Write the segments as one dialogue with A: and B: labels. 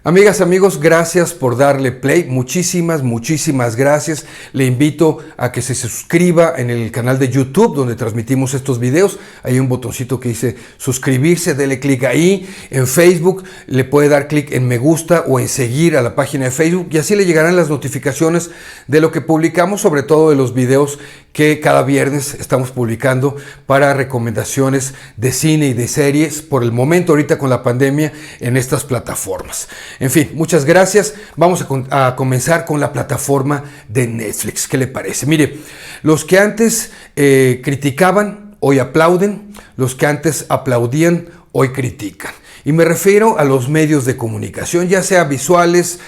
A: Amigas, amigos, gracias por darle play. Muchísimas gracias. Le invito a que se suscriba en el canal de YouTube donde transmitimos estos videos. Hay un botoncito que dice suscribirse, dele clic ahí. En Facebook le puede dar clic en me gusta o en seguir a la página de Facebook y así le llegarán las notificaciones de lo que publicamos, sobre todo de los videos que cada viernes estamos publicando para recomendaciones de cine y de series por el momento ahorita con la pandemia en estas plataformas. En fin, muchas gracias. Vamos a comenzar con la plataforma de Netflix. ¿Qué le parece? Mire, los que antes criticaban, hoy aplauden. Los que antes aplaudían, hoy critican. Y me refiero a los medios de comunicación, ya sea visuales,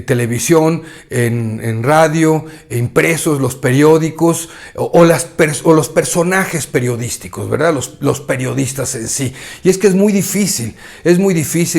A: televisión, en radio, impresos, los periódicos o los personajes periodísticos, ¿verdad? Los periodistas en sí. Y es que es muy difícil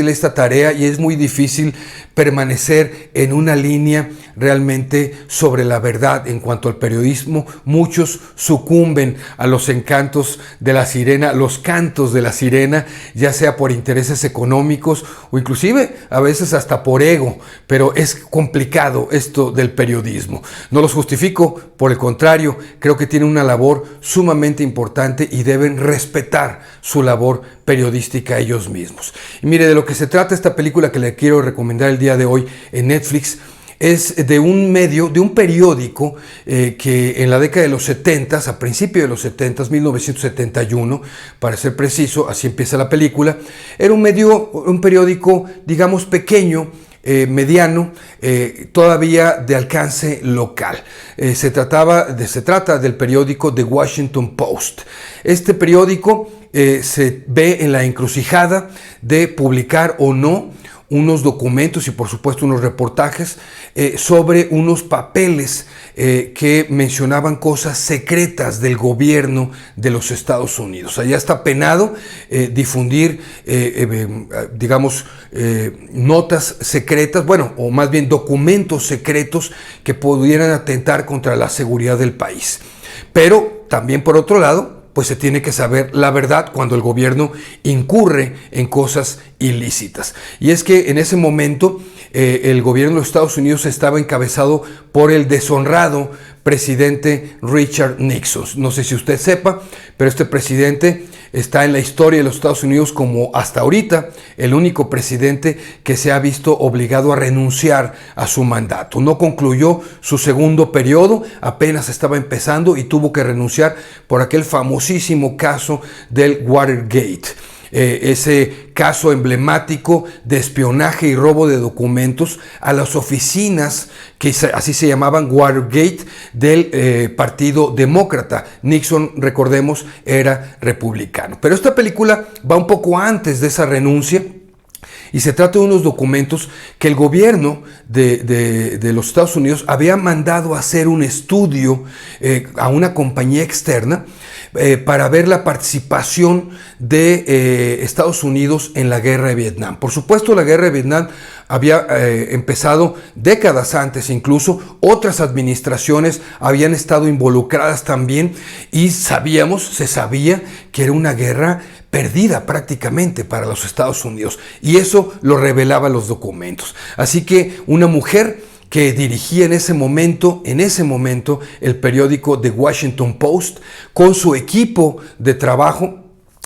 A: esta tarea y es muy difícil permanecer en una línea realmente sobre la verdad en cuanto al periodismo. Muchos sucumben a los encantos de la sirena, los cantos de la sirena, ya sea por intereses económicos o inclusive a veces hasta por ego, pero es complicado esto del periodismo. No los justifico, por el contrario, creo que tienen una labor sumamente importante y deben respetar su labor periodística ellos mismos. Y mire, de lo que se trata esta película que le quiero recomendar el día de hoy en Netflix es de un periódico que en la década de los 70, a principios de los 70, 1971, para ser preciso, así empieza la película. Era un periódico, digamos, pequeño, mediano, todavía de alcance local. Se trata del periódico The Washington Post. Este periódico se ve en la encrucijada de publicar o no unos documentos y por supuesto unos reportajes sobre unos papeles que mencionaban cosas secretas del gobierno de los Estados Unidos. Allá está penado difundir, notas secretas, o más bien documentos secretos que pudieran atentar contra la seguridad del país. Pero también, por otro lado, pues se tiene que saber la verdad cuando el gobierno incurre en cosas ilícitas. Y es que en ese momento el gobierno de los Estados Unidos estaba encabezado por el deshonrado presidente Richard Nixon. No sé si usted sepa, pero este presidente está en la historia de los Estados Unidos como hasta ahorita el único presidente que se ha visto obligado a renunciar a su mandato. No concluyó su segundo periodo, apenas estaba empezando y tuvo que renunciar por aquel famosísimo caso del Watergate. Ese caso emblemático de espionaje y robo de documentos a las oficinas que así se llamaban Watergate del Partido Demócrata. Nixon, recordemos, era republicano. Pero esta película va un poco antes de esa renuncia y se trata de unos documentos que el gobierno de los Estados Unidos había mandado a hacer un estudio a una compañía externa para ver la participación de Estados Unidos en la guerra de Vietnam. Por supuesto, la guerra de Vietnam había empezado décadas antes, incluso otras administraciones habían estado involucradas también y se sabía que era una guerra perdida prácticamente para los Estados Unidos, y eso lo revelaban los documentos. Así que una mujer que dirigía en ese momento el periódico The Washington Post, con su equipo de trabajo,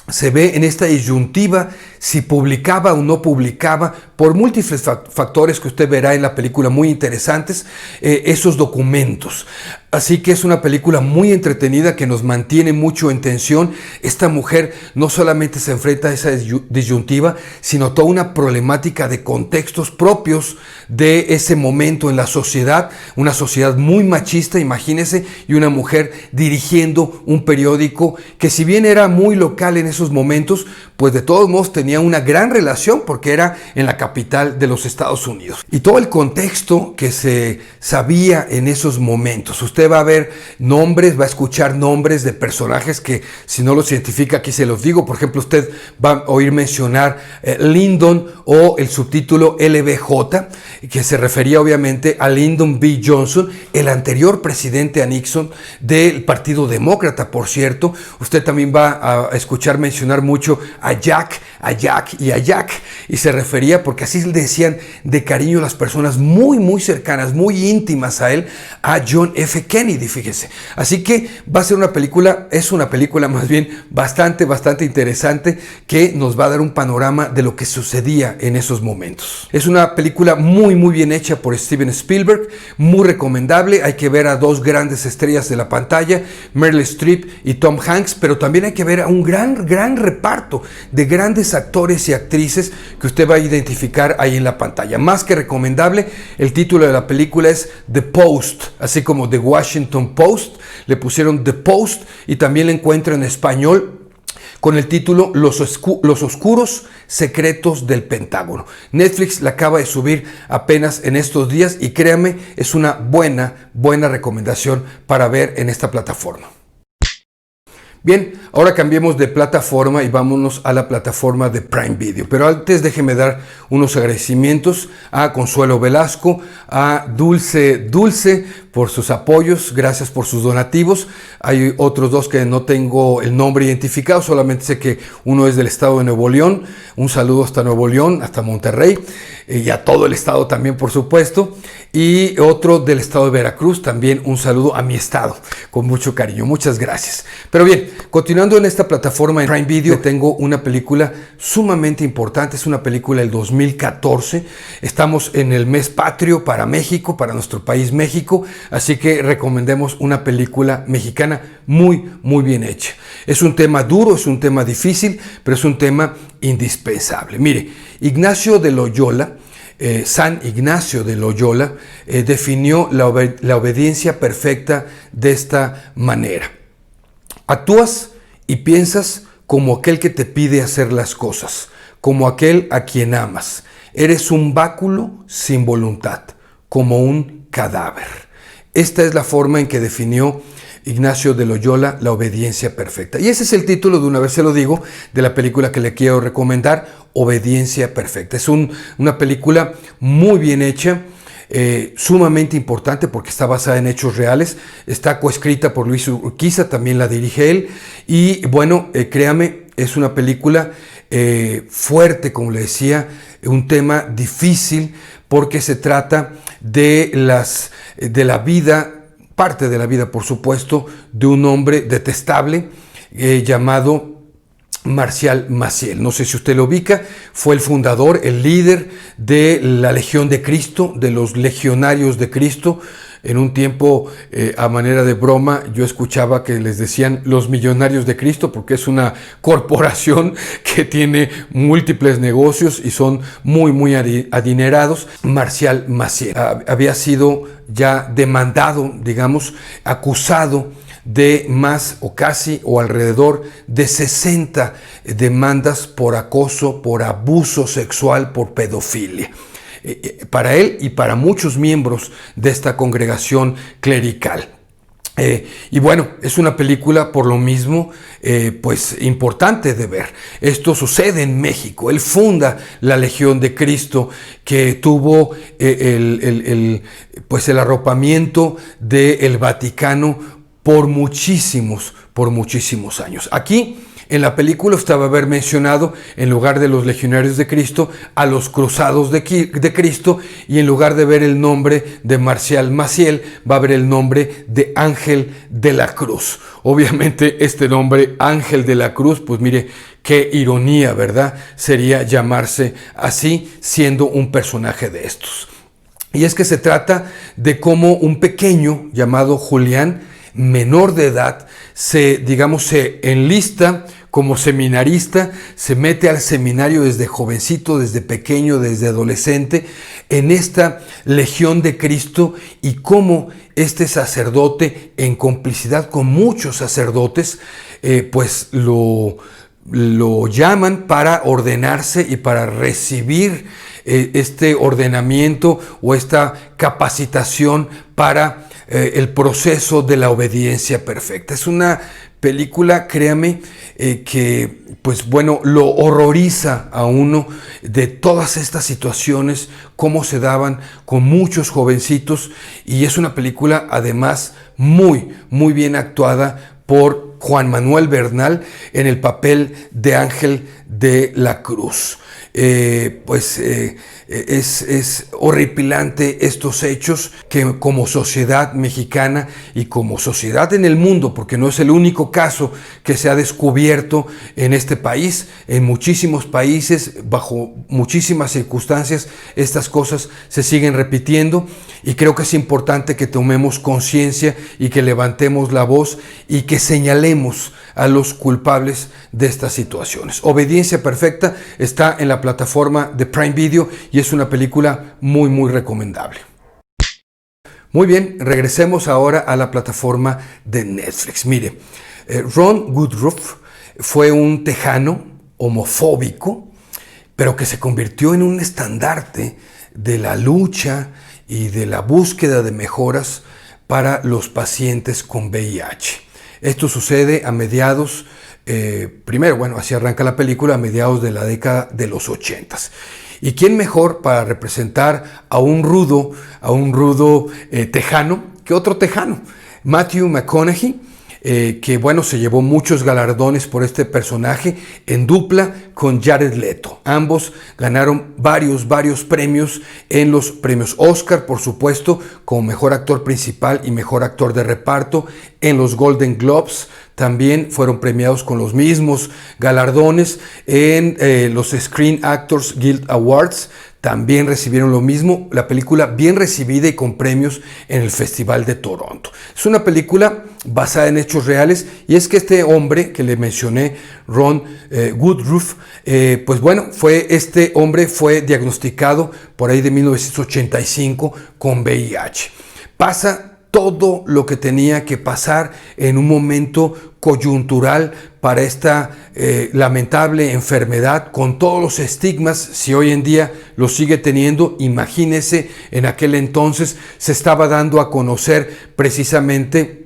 A: se ve en esta disyuntiva si publicaba o no publicaba, por múltiples factores que usted verá en la película muy interesantes, esos documentos. Así que es una película muy entretenida que nos mantiene mucho en tensión. Esta mujer no solamente se enfrenta a esa disyuntiva, sino toda una problemática de contextos propios de ese momento en la sociedad, una sociedad muy machista, imagínese, y una mujer dirigiendo un periódico que, si bien era muy local en esos momentos, pues de todos modos tenía una gran relación porque era en la capital de los Estados Unidos. Y todo el contexto que se sabía en esos momentos. Usted va a ver nombres, va a escuchar nombres de personajes que, si no los identifica, aquí se los digo. Por ejemplo, usted va a oír mencionar Lyndon o el subtítulo LBJ, que se refería obviamente a Lyndon B. Johnson, el anterior presidente a Nixon del Partido Demócrata, por cierto. Usted también va a escuchar mencionar mucho a Jack a Jack y a Jack, y se refería, porque así le decían de cariño las personas muy, muy cercanas, muy íntimas a él, a John F. Kennedy, fíjese. Así que va a ser una película, es una película más bien bastante interesante, que nos va a dar un panorama de lo que sucedía en esos momentos. Es una película muy bien hecha por Steven Spielberg, muy recomendable. Hay que ver a dos grandes estrellas de la pantalla, Meryl Streep y Tom Hanks, pero también hay que ver a un gran reparto de grandes actores y actrices que usted va a identificar ahí en la pantalla. Más que recomendable, el título de la película es The Post, así como The Washington Post, le pusieron The Post, y también la encuentra en español con el título Los oscuros secretos del Pentágono. Netflix la acaba de subir apenas en estos días, y créame, es una buena recomendación para ver en esta plataforma. Bien, ahora cambiemos de plataforma y vámonos a la plataforma de Prime Video. Pero antes déjeme dar unos agradecimientos a Consuelo Velasco, a Dulce por sus apoyos, gracias por sus donativos. Hay otros dos que no tengo el nombre identificado, solamente sé que uno es del estado de Nuevo León. Un saludo hasta Nuevo León, hasta Monterrey, y a todo el estado también, por supuesto. Y otro del estado de Veracruz, también un saludo a mi estado, con mucho cariño, muchas gracias. Pero bien, continuando en esta plataforma en Prime Video, tengo una película sumamente importante, es una película del 2014, estamos en el mes patrio para México, para nuestro país México, así que recomendemos una película mexicana muy bien hecha. Es un tema duro, es un tema difícil, pero es un tema indispensable. Mire, Ignacio de Loyola, San Ignacio de Loyola, definió la obediencia perfecta de esta manera: actúas y piensas como aquel que te pide hacer las cosas, como aquel a quien amas. Eres un báculo sin voluntad, como un cadáver. Esta es la forma en que definió Ignacio de Loyola la obediencia perfecta. Y ese es el título, de una vez se lo digo, de la película que le quiero recomendar, Obediencia Perfecta. Es una película muy bien hecha, sumamente importante porque está basada en hechos reales, está coescrita por Luis Urquiza, también la dirige él, y bueno, créame, es una película fuerte, como le decía, un tema difícil porque se trata de la vida, parte de la vida, por supuesto, de un hombre detestable llamado Marcial Maciel. No sé si usted lo ubica, fue el fundador, el líder de la Legión de Cristo, de los Legionarios de Cristo. En un tiempo, a manera de broma, yo escuchaba que les decían los Millonarios de Cristo, porque es una corporación que tiene múltiples negocios y son muy adinerados. Marcial Maciel había sido ya demandado, digamos, acusado de más o casi o alrededor de 60 demandas por acoso, por abuso sexual, por pedofilia. Para él y para muchos miembros de esta congregación clerical. Y bueno, es una película por lo mismo pues importante de ver. Esto sucede en México. Él funda la Legión de Cristo, que tuvo pues el arropamiento del Vaticano por muchísimos años. Aquí en la película usted va a haber mencionado, en lugar de los Legionarios de Cristo, a los Cruzados de Cristo, y en lugar de ver el nombre de Marcial Maciel, va a ver el nombre de Ángel de la Cruz. Obviamente este nombre, Ángel de la Cruz, pues mire, qué ironía, ¿verdad? Sería llamarse así, siendo un personaje de estos. Y es que se trata de cómo un pequeño llamado Julián, menor de edad, se enlista como seminarista, se mete al seminario desde jovencito, desde pequeño, desde adolescente, en esta Legión de Cristo, y cómo este sacerdote, en complicidad con muchos sacerdotes, pues lo llaman para ordenarse y para recibir este ordenamiento o esta capacitación para el proceso de la obediencia perfecta. Es una película, créame, que pues bueno, lo horroriza a uno de todas estas situaciones, cómo se daban con muchos jovencitos, y es una película además muy bien actuada por Juan Manuel Bernal en el papel de Ángel de la Cruz. Es horripilante estos hechos que como sociedad mexicana y como sociedad en el mundo, porque no es el único caso que se ha descubierto en este país, en muchísimos países, bajo muchísimas circunstancias, estas cosas se siguen repitiendo y creo que es importante que tomemos conciencia y que levantemos la voz y que señalemos a los culpables de estas situaciones. Obediencia Perfecta está en la plataforma de Prime Video y es una película muy recomendable. Muy bien, regresemos ahora a la plataforma de Netflix. Mire, Ron Woodruff fue un tejano homofóbico, pero que se convirtió en un estandarte de la lucha y de la búsqueda de mejoras para los pacientes con VIH. Esto sucede a mediados, así arranca la película, a mediados de la década de los 80s. ¿Y quién mejor para representar a un rudo tejano que otro tejano? Matthew McConaughey, que se llevó muchos galardones por este personaje en dupla con Jared Leto. Ambos ganaron varios premios en los premios Oscar, por supuesto, como mejor actor principal y mejor actor de reparto. En los Golden Globes también fueron premiados con los mismos galardones. En los Screen Actors Guild Awards también recibieron lo mismo. La película bien recibida y con premios en el Festival de Toronto. Es una película basada en hechos reales y es que este hombre que le mencioné, Ron Woodruff, fue diagnosticado por ahí de 1985 con VIH. Pasa todo lo que tenía que pasar en un momento coyuntural para esta lamentable enfermedad, con todos los estigmas. Si hoy en día lo sigue teniendo, imagínese, en aquel entonces se estaba dando a conocer precisamente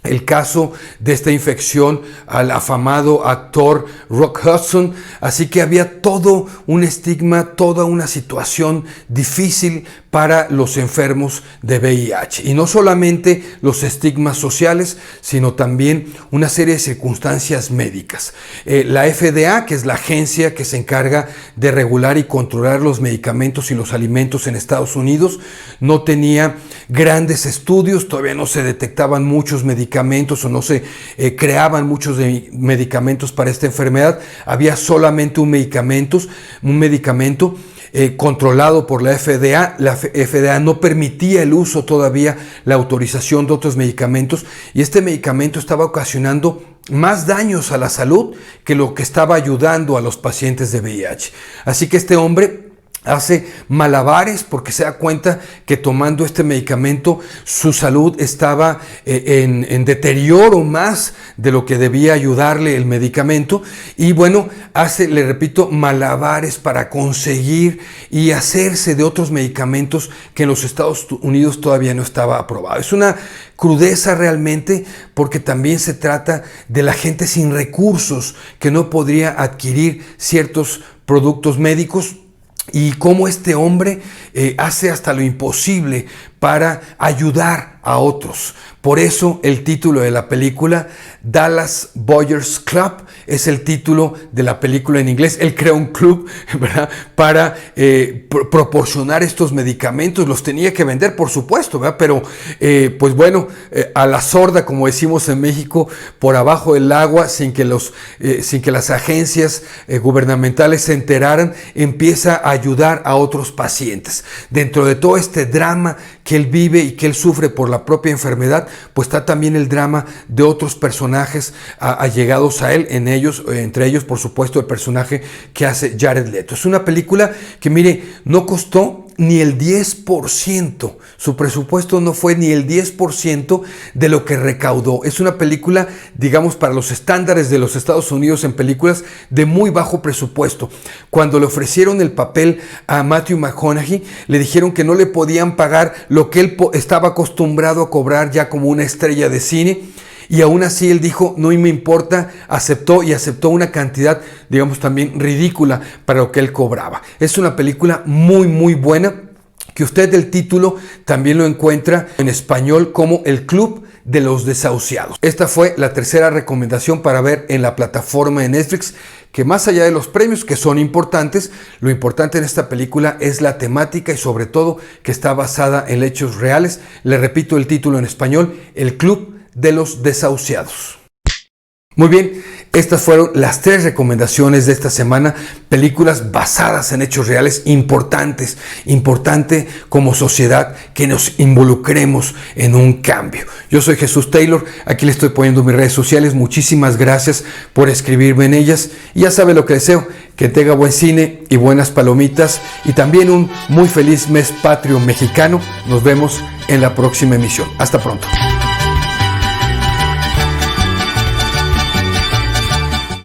A: el caso de esta infección al afamado actor Rock Hudson, así que había todo un estigma, toda una situación difícil para los enfermos de VIH. Y no solamente los estigmas sociales, sino también una serie de circunstancias médicas. La FDA, que es la agencia que se encarga de regular y controlar los medicamentos y los alimentos en Estados Unidos, no tenía grandes estudios, todavía no se detectaban muchos medicamentos o no se creaban muchos medicamentos para esta enfermedad. Había solamente un medicamento controlado por la FDA. La FDA no permitía el uso todavía, la autorización de otros medicamentos, y este medicamento estaba ocasionando más daños a la salud que lo que estaba ayudando a los pacientes de VIH. Así que este hombre hace malabares porque se da cuenta que tomando este medicamento su salud estaba en deterioro más de lo que debía ayudarle el medicamento, y hace, le repito, malabares para conseguir y hacerse de otros medicamentos que en los Estados Unidos todavía no estaba aprobado. Es una crudeza realmente, porque también se trata de la gente sin recursos que no podría adquirir ciertos productos médicos, y cómo este hombre hace hasta lo imposible para ayudar a otros. Por eso el título de la película, Dallas Buyers Club, es el título de la película en inglés. Él creó un club, ¿verdad?, para proporcionar estos medicamentos. Los tenía que vender, por supuesto, ¿verdad?, pero a la sorda, como decimos en México, por abajo del agua, sin que las agencias gubernamentales se enteraran, empieza a ayudar a otros pacientes. Dentro de todo este drama que él vive y que él sufre por la propia enfermedad, pues está también el drama de otros personajes allegados a él, entre ellos, por supuesto, el personaje que hace Jared Leto. Es una película que, mire, no costó ni el 10%, su presupuesto no fue ni el 10% de lo que recaudó. Es una película, digamos, para los estándares de los Estados Unidos, en películas de muy bajo presupuesto. Cuando le ofrecieron el papel a Matthew McConaughey, le dijeron que no le podían pagar lo que él estaba acostumbrado a cobrar ya como una estrella de cine. Y aún así él dijo, no me importa, aceptó una cantidad, digamos, también ridícula para lo que él cobraba. Es una película muy buena, que usted el título también lo encuentra en español como El Club de los Desahuciados. Esta fue la tercera recomendación para ver en la plataforma de Netflix, que más allá de los premios, que son importantes, lo importante en esta película es la temática y sobre todo que está basada en hechos reales. Le repito el título en español: El Club de los Desahuciados. Muy bien, estas fueron las 3 recomendaciones de esta semana, películas basadas en hechos reales importantes, importante como sociedad que nos involucremos en un cambio. Yo soy Jesús Taylor, aquí le estoy poniendo mis redes sociales, muchísimas gracias por escribirme en ellas y ya sabe lo que deseo, que tenga buen cine y buenas palomitas y también un muy feliz mes patrio mexicano. Nos vemos en la próxima emisión. Hasta pronto.